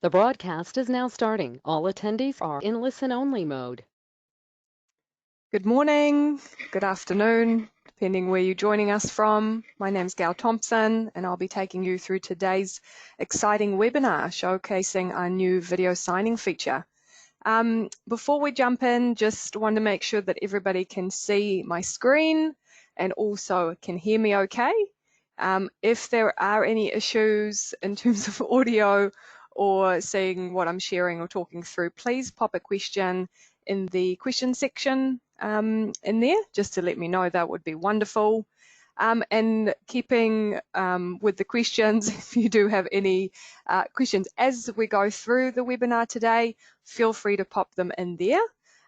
The broadcast is now starting. All attendees are in listen-only mode. Good morning, good afternoon, depending where you're joining us from. My name's Gail Thompson, and I'll be taking you through today's exciting webinar showcasing our new video signing feature. Before we jump in, just want to make sure that everybody can see my screen and also can hear me okay. If there are any issues in terms of audio or seeing what I'm sharing or talking through, please pop a question in the question section in there, just to let me know. That would be wonderful. And keeping with the questions, if you do have any questions as we go through the webinar today, feel free to pop them in there.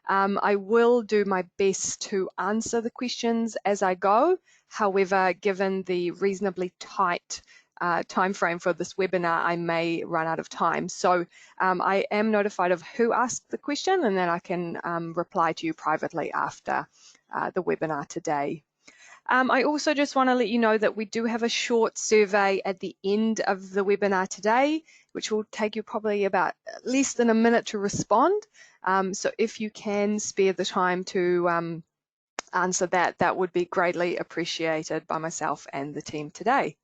I will do my best to answer the questions as I go. However, given the reasonably tight time frame for this webinar, I may run out of time. So I am notified of who asked the question, and then I can reply to you privately after the webinar today. I also just want to let you know that we do have a short survey at the end of the webinar today, which will take you probably about less than a minute to respond. So if you can spare the time to answer that, that would be greatly appreciated by myself and the team today.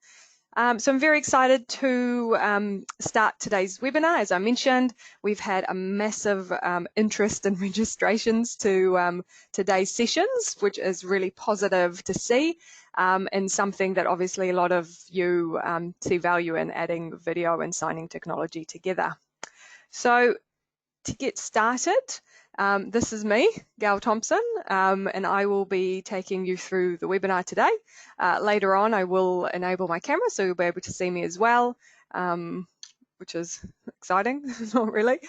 So I'm very excited to start today's webinar. As I mentioned, we've had a massive interest in registrations to today's sessions, which is really positive to see, and something that obviously a lot of you see value in, adding video and signing technology together. So to get started, this is me, Gail Thompson, and I will be taking you through the webinar today. Later on, I will enable my camera so you'll be able to see me as well, which is exciting, not really.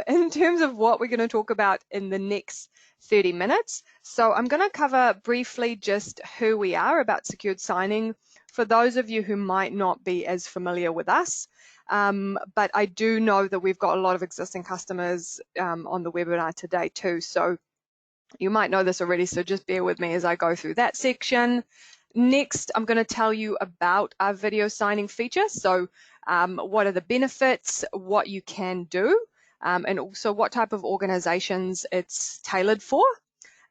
In terms of what we're going to talk about in the next 30 minutes, so I'm going to cover briefly just who we are about secured signing for those of you who might not be as familiar with us. But I do know that we've got a lot of existing customers on the webinar today too, so you might know this already, so just bear with me as I go through that section. Next, I'm going to tell you about our video signing feature, so what are the benefits, what you can do, and also what type of organizations it's tailored for.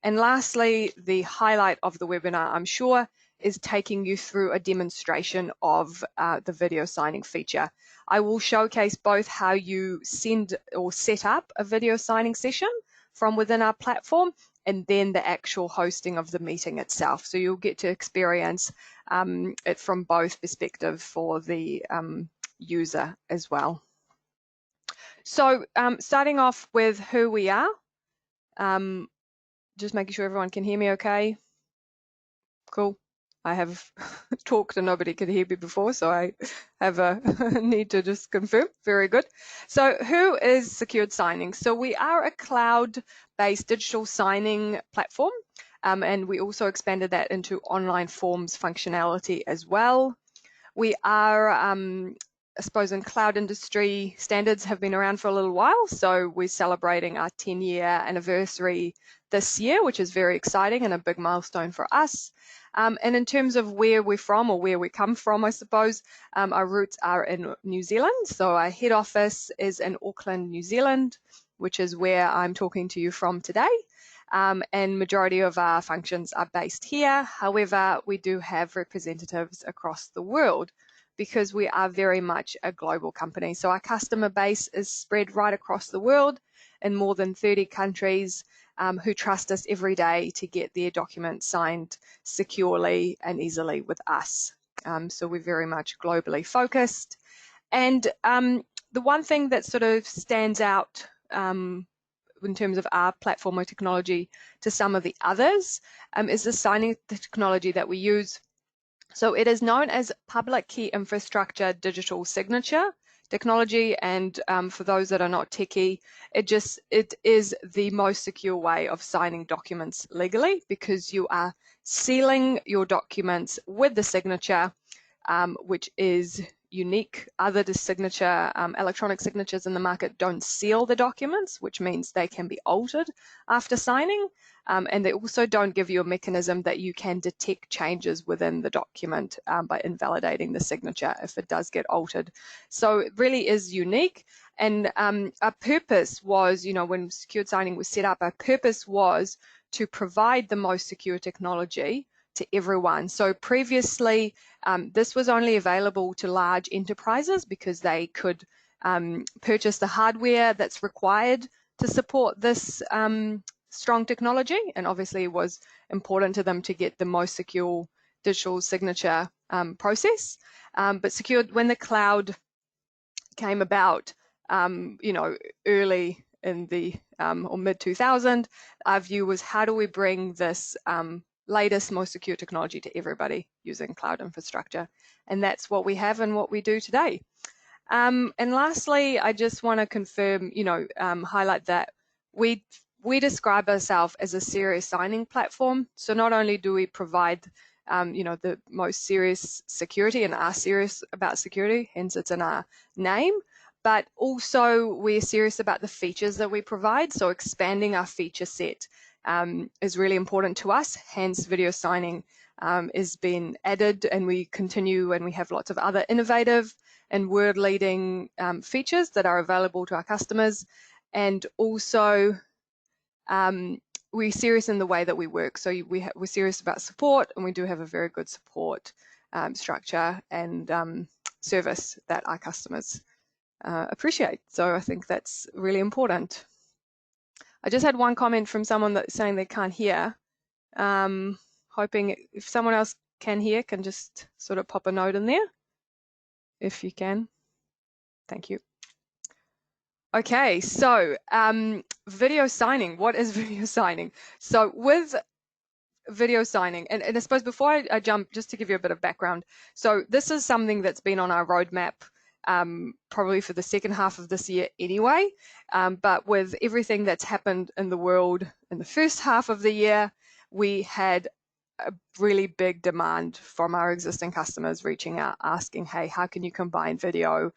And lastly, the highlight of the webinar, I'm sure, is taking you through a demonstration of the video signing feature. I will showcase both how you send or set up a video signing session from within our platform, and then the actual hosting of the meeting itself. So you'll get to experience it from both perspectives for the user as well. So starting off with who we are, just making sure everyone can hear me okay. Cool. I have talked and nobody could hear me before, so I have a need to just confirm. Very good. So who is Secured Signing? So we are a cloud-based digital signing platform, and we also expanded that into online forms functionality as well. We are, I suppose, in cloud industry, standards have been around for a little while, so we're celebrating our 10-year anniversary this year, which is very exciting and a big milestone for us. And in terms of where we're from, or where we come from, I suppose, our roots are in New Zealand. So our head office is in Auckland, New Zealand, which is where I'm talking to you from today. And majority of our functions are based here. However, we do have representatives across the world because we are very much a global company. So our customer base is spread right across the world in more than 30 countries, who trust us every day to get their documents signed securely and easily with us. So we're very much globally focused. And the one thing that sort of stands out in terms of our platform or technology to some of the others is the signing technology that we use. So it is known as public key infrastructure digital signature technology, and for those that are not techie, it is the most secure way of signing documents legally, because you are sealing your documents with the signature, which is unique. Other electronic signatures in the market don't seal the documents, which means they can be altered after signing. And they also don't give you a mechanism that you can detect changes within the document by invalidating the signature if it does get altered. So it really is unique. And our purpose was, when secured signing was set up, our purpose was to provide the most secure technology to everyone. So previously, this was only available to large enterprises because they could purchase the hardware that's required to support this strong technology, and obviously it was important to them to get the most secure digital signature process. But secured, when the cloud came about, early in the or mid 2000, our view was, how do we bring this latest, most secure technology to everybody using cloud infrastructure? And that's what we have and what we do today. And lastly, I just want to confirm, highlight that we describe ourselves as a serious signing platform. So not only do we provide, the most serious security and are serious about security, hence it's in our name, but also we're serious about the features that we provide. So expanding our feature set is really important to us, hence video signing is being added, and we continue, and we have lots of other innovative and world-leading features that are available to our customers. And also we're serious in the way that we work. So we're serious about support, and we do have a very good support structure and service that our customers appreciate. So I think that's really important. I just had one comment from someone that's saying they can't hear. Hoping if someone else can hear, can just sort of pop a note in there, if you can. Thank you. Okay, so video signing. What is video signing? So with video signing, and I suppose before I jump, just to give you a bit of background. So this is something that's been on our roadmap probably for the second half of this year anyway, but with everything that's happened in the world in the first half of the year, we had a really big demand from our existing customers reaching out, asking, hey, how can you combine video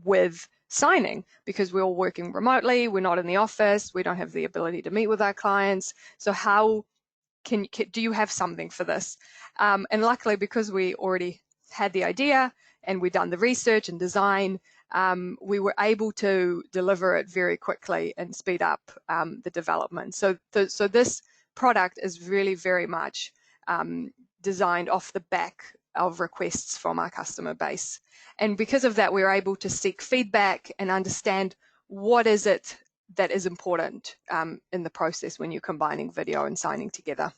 with signing? Because we're all working remotely, we're not in the office, we don't have the ability to meet with our clients. So how do you have something for this? And luckily, because we already had the idea and we'd done the research and design, we were able to deliver it very quickly and speed up the development. So this product is really very much designed off the back of requests from our customer base. And because of that, we're able to seek feedback and understand what is it that is important in the process when you're combining video and signing together.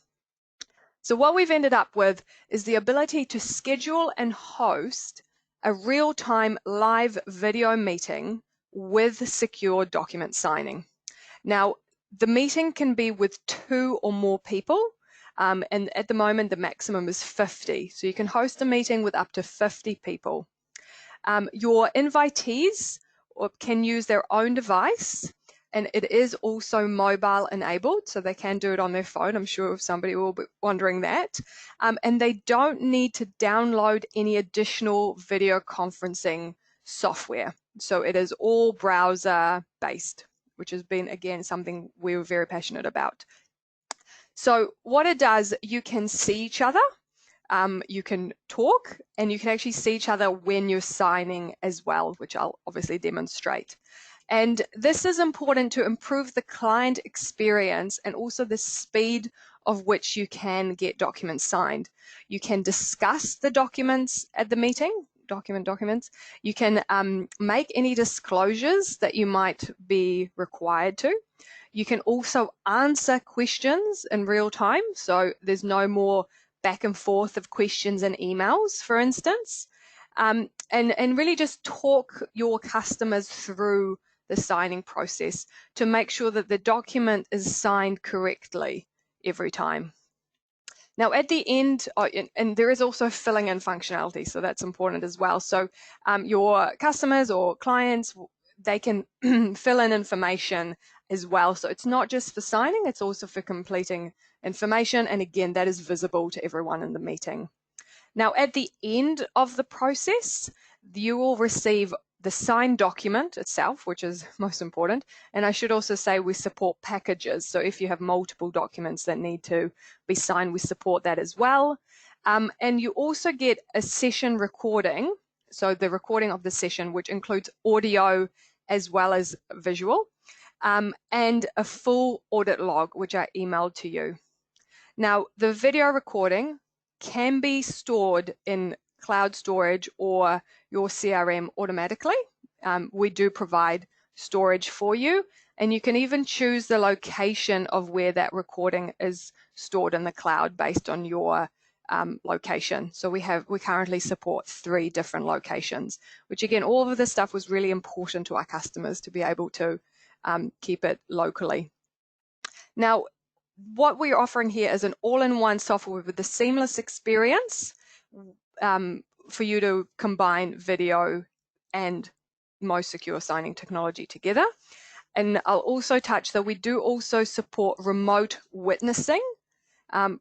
So what we've ended up with is the ability to schedule and host a real-time live video meeting with secure document signing. Now, the meeting can be with 2 or more people, and at the moment the maximum is 50. So you can host a meeting with up to 50 people. Your invitees can use their own device, and it is also mobile enabled, so they can do it on their phone. I'm sure somebody will be wondering that. And they don't need to download any additional video conferencing software. So it is all browser based, which has been, again, something we were very passionate about. So what it does, you can see each other, you can talk, and you can actually see each other when you're signing as well, which I'll obviously demonstrate. And this is important to improve the client experience and also the speed of which you can get documents signed. You can discuss the documents at the meeting, documents. You can make any disclosures that you might be required to. You can also answer questions in real time, so there's no more back and forth of questions and emails, for instance, and really just talk your customers through the signing process to make sure that the document is signed correctly every time. Now at the end, and there is also filling in functionality, so that's important as well. So your customers or clients, they can fill in information as well. So it's not just for signing, it's also for completing information. And again, that is visible to everyone in the meeting. Now, at the end of the process, you will receive the signed document itself, which is most important. And I should also say we support packages. So if you have multiple documents that need to be signed, we support that as well. And you also get a session recording. So the recording of the session, which includes audio as well as visual, and a full audit log, which I emailed to you. Now, the video recording can be stored in cloud storage or your CRM automatically. We do provide storage for you, and you can even choose the location of where that recording is stored in the cloud based on your location. So we currently support 3 different locations, which again, all of this stuff was really important to our customers to be able to keep it locally. Now, what we're offering here is an all-in-one software with a seamless experience for you to combine video and most secure signing technology together. And I'll also touch that we do also support remote witnessing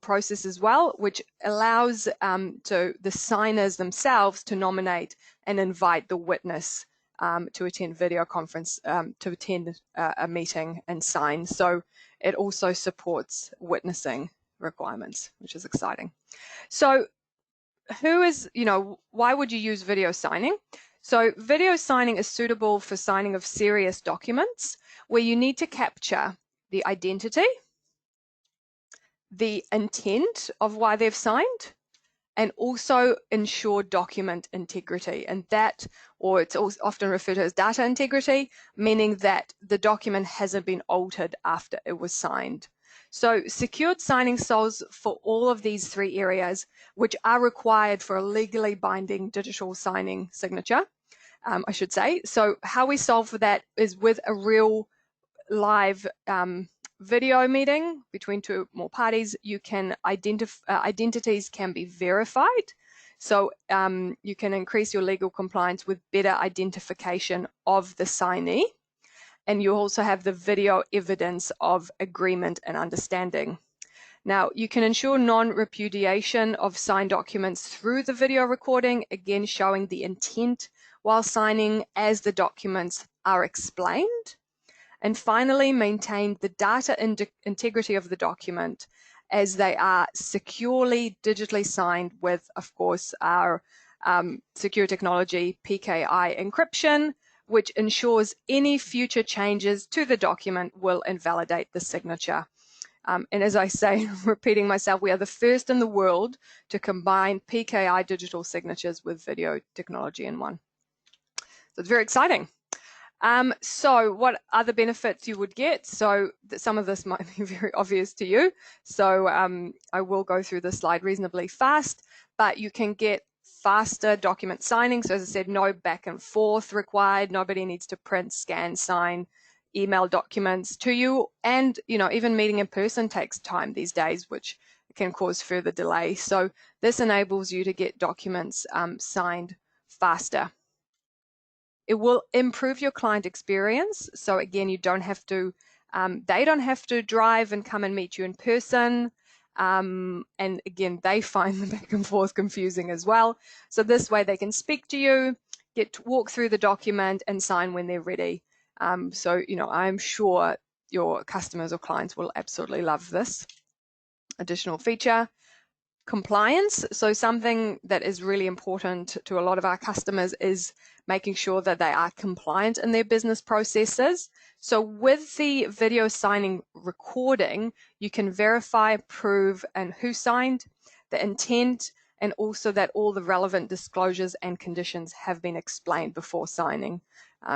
process as well, which allows to the signers themselves to nominate and invite the witness to attend video conference, to attend a meeting and sign. So it also supports witnessing requirements, which is exciting. So why would you use video signing? So video signing is suitable for signing of serious documents where you need to capture the identity, the intent of why they've signed, and also ensure document integrity. And that, or it's often referred to as data integrity, meaning that the document hasn't been altered after it was signed. So secured signing solves for all of these 3 areas, which are required for a legally binding digital signing signature, I should say. So how we solve for that is with a real live video meeting between 2 or more parties. You can identities can be verified, so you can increase your legal compliance with better identification of the signee, and you also have the video evidence of agreement and understanding. Now, you can ensure non-repudiation of signed documents through the video recording, again showing the intent while signing as the documents are explained. And finally, maintain the data integrity of the document as they are securely digitally signed with, of course, our secure technology PKI encryption, which ensures any future changes to the document will invalidate the signature. And as I say, repeating myself, we are the first in the world to combine PKI digital signatures with video technology in one. So it's very exciting. So what other benefits you would get? So some of this might be very obvious to you. So I will go through this slide reasonably fast, but you can get faster document signing. So as I said, no back and forth required. Nobody needs to print, scan, sign, email documents to you. And, even meeting in person takes time these days, which can cause further delay. So this enables you to get documents signed faster. It will improve your client experience. So again, you don't have to, they don't have to drive and come and meet you in person. And again, they find the back and forth confusing as well. So this way they can speak to you, get to walk through the document and sign when they're ready. So, I'm sure your customers or clients will absolutely love this additional feature. Compliance. So something that is really important to a lot of our customers is making sure that they are compliant in their business processes. So with the video signing recording, you can verify, prove, and who signed, the intent, and also that all the relevant disclosures and conditions have been explained before signing.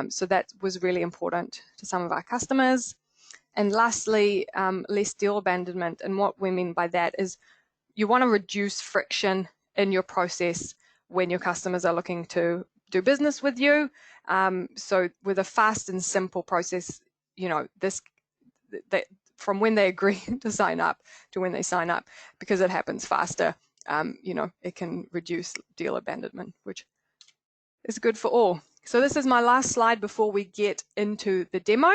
So that was really important to some of our customers. And lastly, less deal abandonment. And what we mean by that is you want to reduce friction in your process when your customers are looking to do business with you. So with a fast and simple process, from when they agree to sign up to when they sign up, because it happens faster, it can reduce deal abandonment, which is good for all. So this is my last slide before we get into the demo.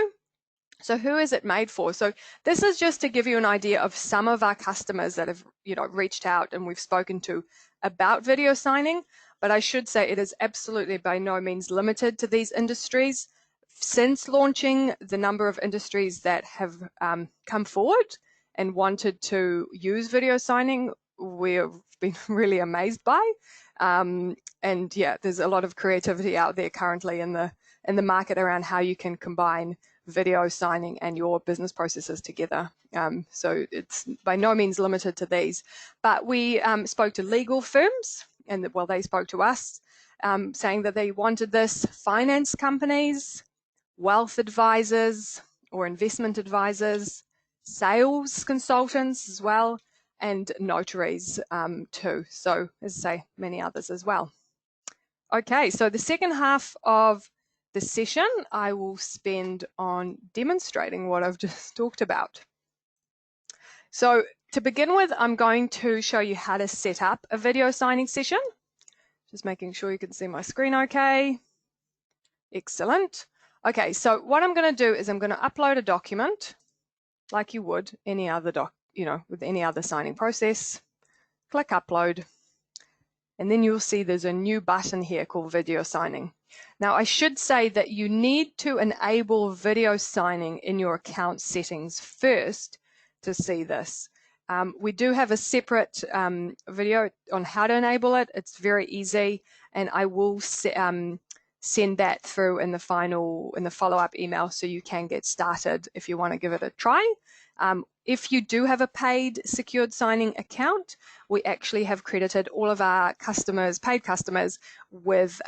So who is it made for? So this is just to give you an idea of some of our customers that have, reached out and we've spoken to about video signing. But I should say it is absolutely by no means limited to these industries. Since launching, the number of industries that have come forward and wanted to use video signing, we've been really amazed by. And yeah, there's a lot of creativity out there currently in the in the market around how you can combine video signing and your business processes together. So it's by no means limited to these. But we spoke to legal firms, and well, they spoke to us, saying that they wanted this, finance companies, wealth advisors or investment advisors, sales consultants as well, and notaries too. So as I say, many others as well. Okay, so the second half of the session I will spend on demonstrating what I've just talked about. So to begin with, I'm going to show you how to set up a video signing session. Just making sure you can see my screen okay. Excellent. Okay, so what I'm going to do is I'm going to upload a document like you would any other with any other signing process. Click upload, and then you'll see there's a new button here called video signing. Now I should say that you need to enable video signing in your account settings first to see this. We do have a separate video on how to enable it. It's very easy, and I will send that through in the follow-up email so you can get started if you want to give it a try. If you do have a paid secured signing account, we actually have credited all of our customers, paid customers, with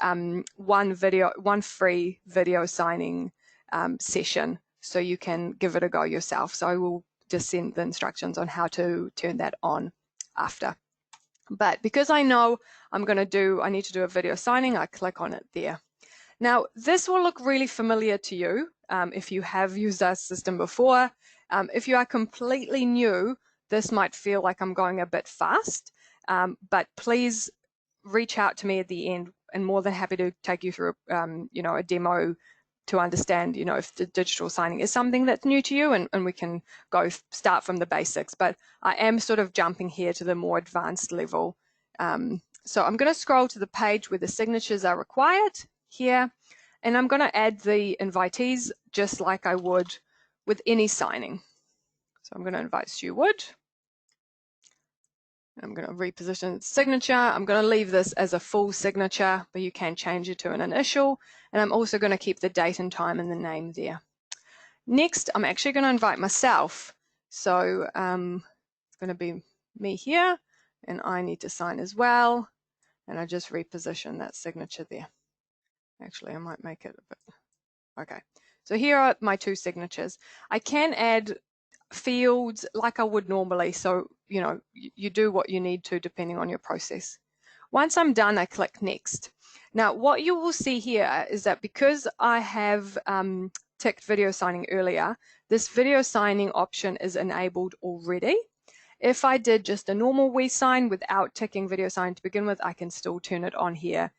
one free video signing session, so you can give it a go yourself. So I will just send the instructions on how to turn that on after. But because I know I need to do a video signing, I click on it there. Now, this will look really familiar to you if you have used our system before. If you are completely new, this might feel like I'm going a bit fast, but please reach out to me at the end, and more than happy to take you through a demo to understand if the digital signing is something that's new to you, and we can start from the basics. But I am sort of jumping here to the more advanced level. So I'm going to scroll to the page where the signatures are required here, and I'm going to add the invitees just like I would with any signing. So I'm going to invite Stu Wood. I'm going to reposition the signature. I'm going to leave this as a full signature, but you can change it to an initial. And I'm also going to keep the date and time and the name there. Next, I'm actually going to invite myself. So it's going to be me here, and I need to sign as well. And I just reposition that signature there. Actually, I might make it a bit. Okay. So here are my two signatures. I can add fields like I would normally, so you do what you need to depending on your process. Once I'm done, I click next. Now what you will see here is that because I have ticked video signing earlier, this video signing option is enabled already. If I did just a normal WeSign without ticking video sign to begin with, I can still turn it on here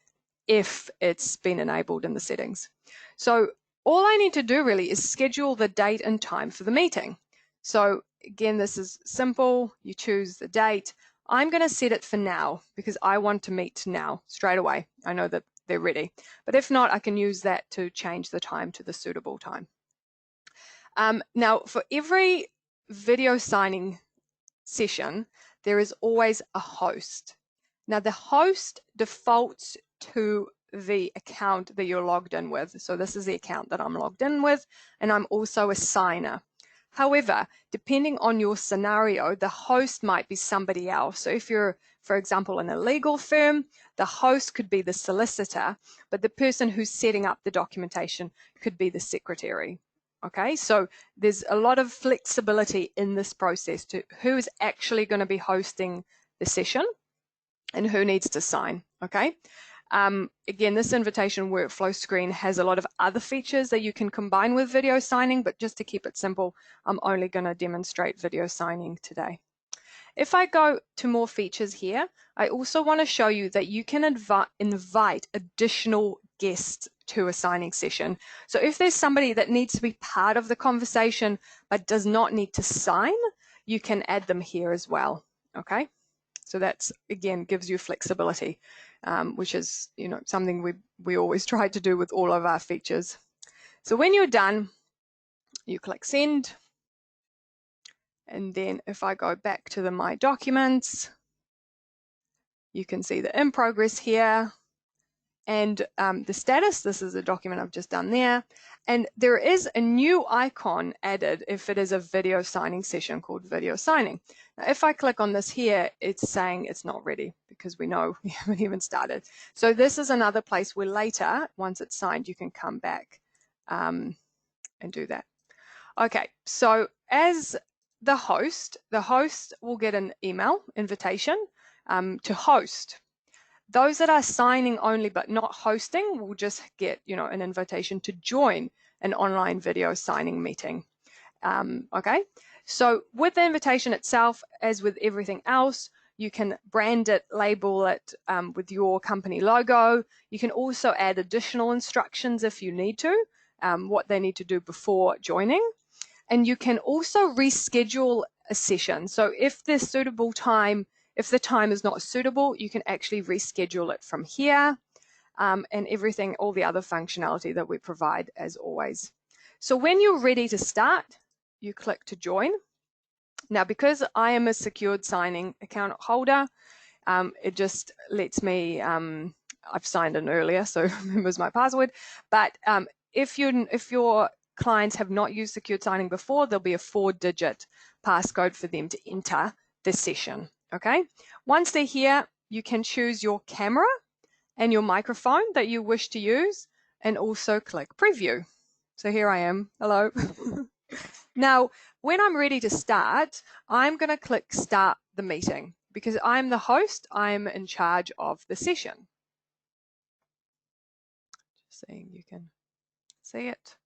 if it's been enabled in the settings. So all I need to do really is schedule the date and time for the meeting. So again, this is simple. You choose the date. I'm going to set it for now because I want to meet now straight away. I know that they're ready. But if not, I can use that to change the time to the suitable time. Now, for every video signing session, there is always a host. Now, the host defaults to the account that you're logged in with. So this is the account that I'm logged in with, and I'm also a signer. However, depending on your scenario, the host might be somebody else. So if you're, for example, in a legal firm, the host could be the solicitor, but the person who's setting up the documentation could be the secretary. Okay, so there's a lot of flexibility in this process to who is actually going to be hosting the session and who needs to sign. Okay. Again, this invitation workflow screen has a lot of other features that you can combine with video signing, but just to keep it simple, I'm only going to demonstrate video signing today. If I go to more features here, I also want to show you that you can invite additional guests to a signing session. So if there's somebody that needs to be part of the conversation but does not need to sign, you can add them here as well. Okay. So that's, again, gives you flexibility, which is, something we always try to do with all of our features. So when you're done, you click send. And then if I go back to my documents, you can see the in progress here. and the status. This is a document I've just done there. And there is a new icon added if it is a video signing session called video signing. Now, if I click on this here, it's saying it's not ready because we know we haven't even started. So this is another place where later, once it's signed, you can come back and do that. Okay, so as the host will get an email invitation to host. Those that are signing only but not hosting will just get, an invitation to join an online video signing meeting. Okay, so with the invitation itself, as with everything else, you can brand it, label it with your company logo. You can also add additional instructions if you need to, what they need to do before joining. And you can also reschedule a session. So if the time is not suitable, you can actually reschedule it from here, and everything, all the other functionality that we provide as always. So when you're ready to start, you click to join. Now, because I am a secured signing account holder, it just lets me, I've signed in earlier, so remembers my password. But if your clients have not used secured signing before, there'll be a 4-digit passcode for them to enter this session. Okay. Once they're here, you can choose your camera and your microphone that you wish to use, and also click preview. So here I am. Hello. Now, when I'm ready to start, I'm going to click start the meeting because I'm the host. I'm in charge of the session. Just seeing you can see it.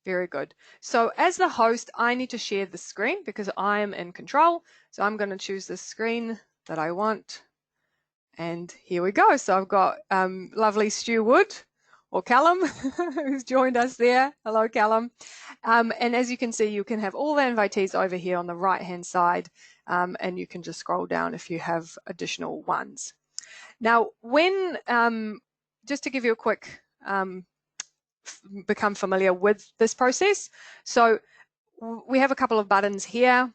Very good. So as the host, I need to share the screen because I'm in control. So I'm going to choose the screen that I want. And here we go. So I've got lovely Stu Wood, or Callum, who's joined us there. Hello, Callum. And as you can see, you can have all the invitees over here on the right-hand side, and you can just scroll down if you have additional ones. Now, when, just to give you a quick become familiar with this process. So we have a couple of buttons here.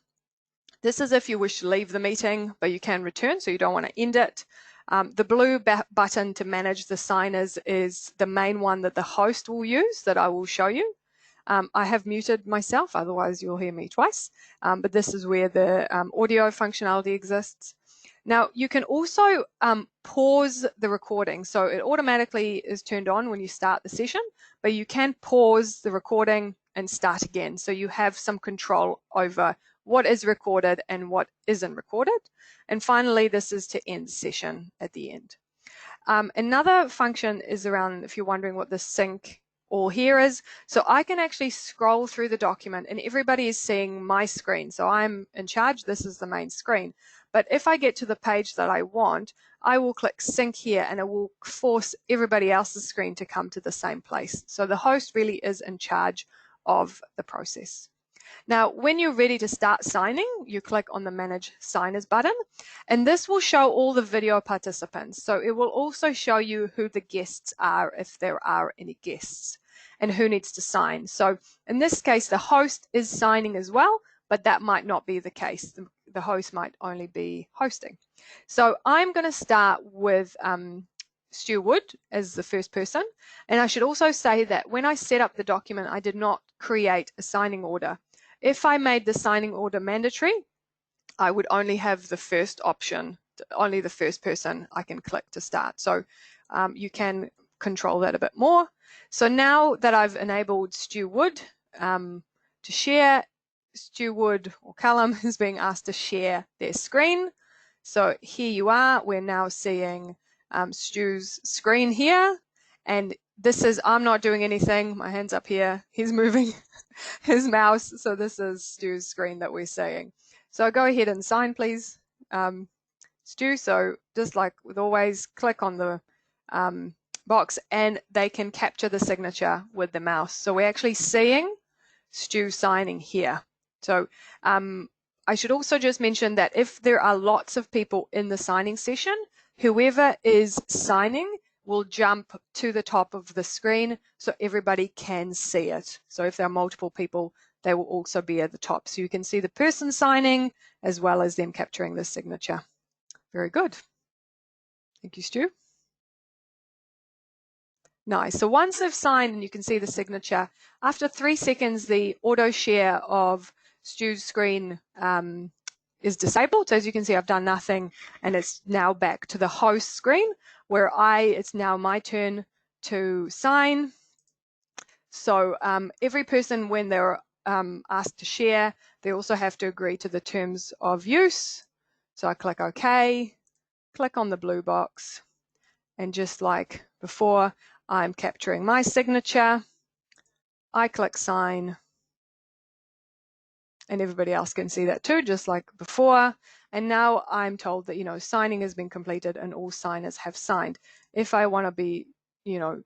This is if you wish to leave the meeting, but you can return, so you don't want to end it. The blue button to manage the signers is the main one that the host will use, that I will show you. I have muted myself, otherwise you'll hear me twice, but this is where the audio functionality exists. Now, you can also pause the recording. So it automatically is turned on when you start the session, but you can pause the recording and start again. So you have some control over what is recorded and what isn't recorded. And finally, this is to end the session at the end. Another function is around, if you're wondering what the sync all here is. So I can actually scroll through the document and everybody is seeing my screen. So I'm in charge. This is the main screen. But if I get to the page that I want, I will click sync here and it will force everybody else's screen to come to the same place. So the host really is in charge of the process. Now, when you're ready to start signing, you click on the Manage Signers button, and this will show all the video participants. So it will also show you who the guests are, if there are any guests, and who needs to sign. So in this case, the host is signing as well, but that might not be the case. The host might only be hosting. So I'm going to start with Stu Wood as the first person. And I should also say that when I set up the document, I did not create a signing order. If I made the signing order mandatory, I would only have the first option, only the first person I can click to start. So you can control that a bit more. So now that I've enabled Stu Wood to share, Stu Wood or Callum is being asked to share their screen. So here you are. We're now seeing Stu's screen here. And this is, I'm not doing anything. My hand's up here. He's moving his mouse. So this is Stu's screen that we're seeing. So go ahead and sign, please, Stu. So just like with always, click on the box and they can capture the signature with the mouse. So we're actually seeing Stu signing here. So I should also just mention that if there are lots of people in the signing session, whoever is signing will jump to the top of the screen so everybody can see it. So if there are multiple people, they will also be at the top. So you can see the person signing as well as them capturing the signature. Very good. Thank you, Stu. Nice. So once they've signed and you can see the signature, after 3 seconds, the auto share of Stu's screen is disabled. So as you can see, I've done nothing and it's now back to the host screen where it's now my turn to sign. So every person, when they're asked to share, they also have to agree to the terms of use. So I click OK, click on the blue box, and just like before, I'm capturing my signature. I click sign, and everybody else can see that too, just like before. And now I'm told that, signing has been completed and all signers have signed. If I want to be,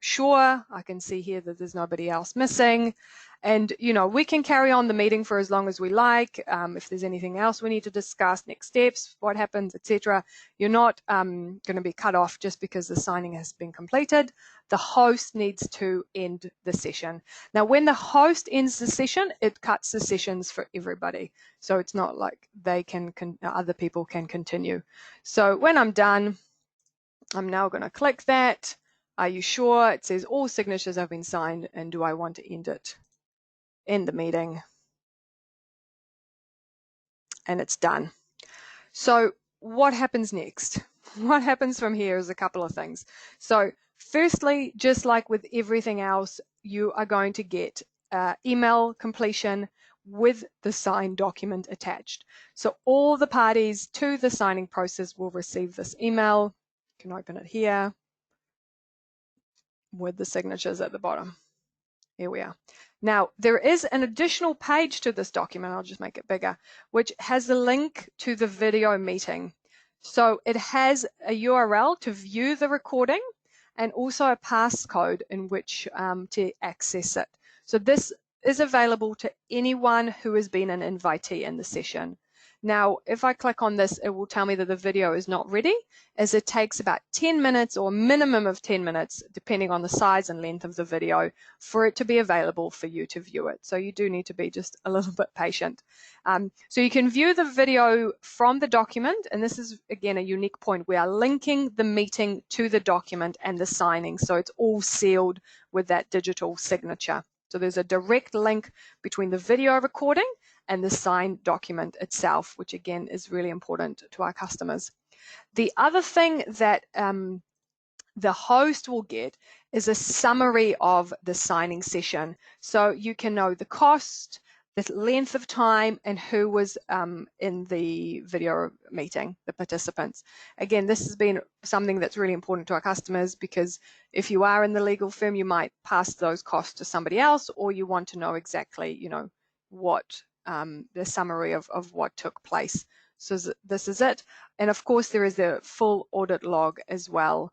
sure, I can see here that there's nobody else missing. And, we can carry on the meeting for as long as we like. If there's anything else we need to discuss, next steps, what happens, etc. You're not going to be cut off just because the signing has been completed. The host needs to end the session. Now, when the host ends the session, it cuts the sessions for everybody. So it's not like other people can continue. So when I'm done, I'm now going to click that. Are you sure? It says all signatures have been signed, and do I want to end it? End the meeting. And it's done. So what happens next? What happens from here is a couple of things. So firstly, just like with everything else, you are going to get email completion with the signed document attached. So all the parties to the signing process will receive this email. You can open it here with the signatures at the bottom. Here we are. Now, there is an additional page to this document, I'll just make it bigger, which has a link to the video meeting. So it has a URL to view the recording and also a passcode in which to access it. So this is available to anyone who has been an invitee in the session. Now, if I click on this, it will tell me that the video is not ready, as it takes about 10 minutes or a minimum of 10 minutes, depending on the size and length of the video, for it to be available for you to view it. So you do need to be just a little bit patient. So you can view the video from the document, and this is, again, a unique point. We are linking the meeting to the document and the signing, so it's all sealed with that digital signature. So there's a direct link between the video recording and the signed document itself, which again is really important to our customers. The other thing that the host will get is a summary of the signing session. So you can know the cost, the length of time, and who was in the video meeting, the participants. Again, this has been something that's really important to our customers, because if you are in the legal firm, you might pass those costs to somebody else, or you want to know exactly, what the summary of what took place. So this is it. And of course, there is a full audit log as well,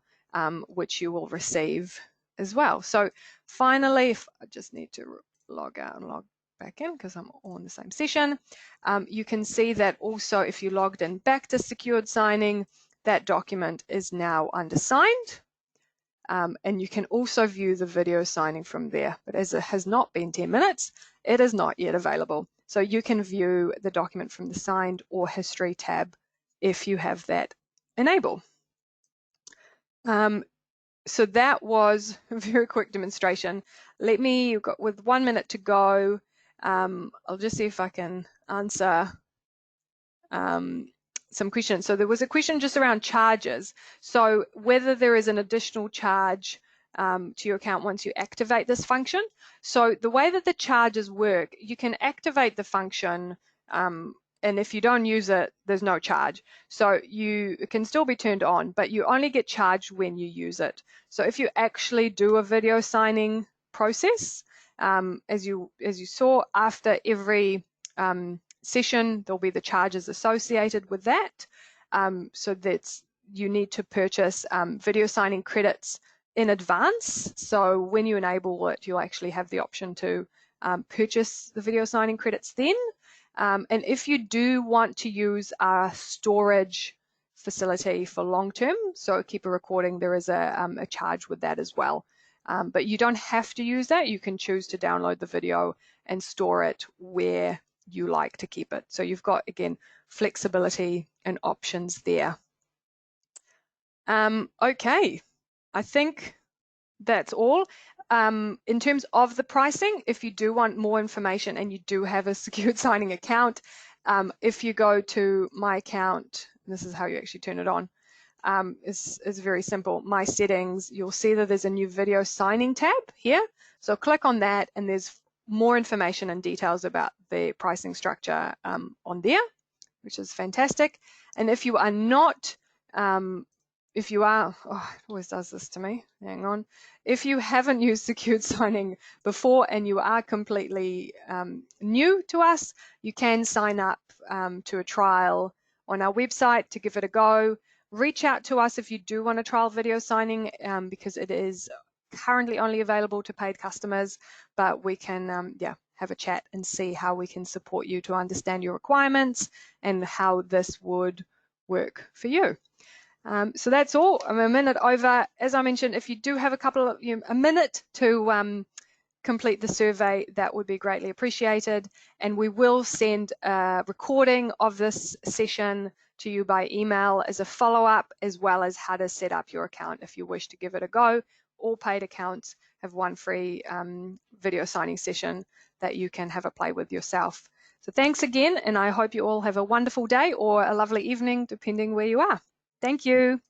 which you will receive as well. So finally, if I just need to log out and log back in because I'm all in the same session, you can see that also if you logged in back to secured signing, that document is now undersigned. And you can also view the video signing from there. But as it has not been 10 minutes, it is not yet available. So you can view the document from the signed or history tab if you have that enabled. So that was a very quick demonstration. With 1 minute to go, I'll just see if I can answer some questions. So there was a question just around charges. So whether there is an additional charge to your account once you activate this function. So the way that the charges work, you can activate the function, and if you don't use it, there's no charge. So it can still be turned on, but you only get charged when you use it. So if you actually do a video signing process, as you saw, after every session, there'll be the charges associated with that. So you need to purchase video signing credits in advance. So when you enable it, you'll actually have the option to purchase the video signing credits then. And if you do want to use a storage facility for long term, so keep a recording, there is a charge with that as well. But you don't have to use that. You can choose to download the video and store it where you like to keep it. So you've got, again, flexibility and options there. Okay, I think that's all. In terms of the pricing, if you do want more information and you do have a secured signing account, if you go to my account, this is how you actually turn it on. Is very simple. My settings, you'll see that there's a new video signing tab here. So click on that and there's more information and details about the pricing structure on there, which is fantastic. And if you are not, if you are, oh, it always does this to me, hang on. If you haven't used secured signing before and you are completely new to us, you can sign up to a trial on our website to give it a go. Reach out to us if you do want to trial video signing because it is currently only available to paid customers, but we can have a chat and see how we can support you to understand your requirements and how this would work for you. So that's all. I'm a minute over. As I mentioned, if you do have a minute to complete the survey, that would be greatly appreciated. And we will send a recording of this session to you by email as a follow-up, as well as how to set up your account if you wish to give it a go. All paid accounts have one free video signing session that you can have a play with yourself. So thanks again, and I hope you all have a wonderful day or a lovely evening, depending where you are. Thank you.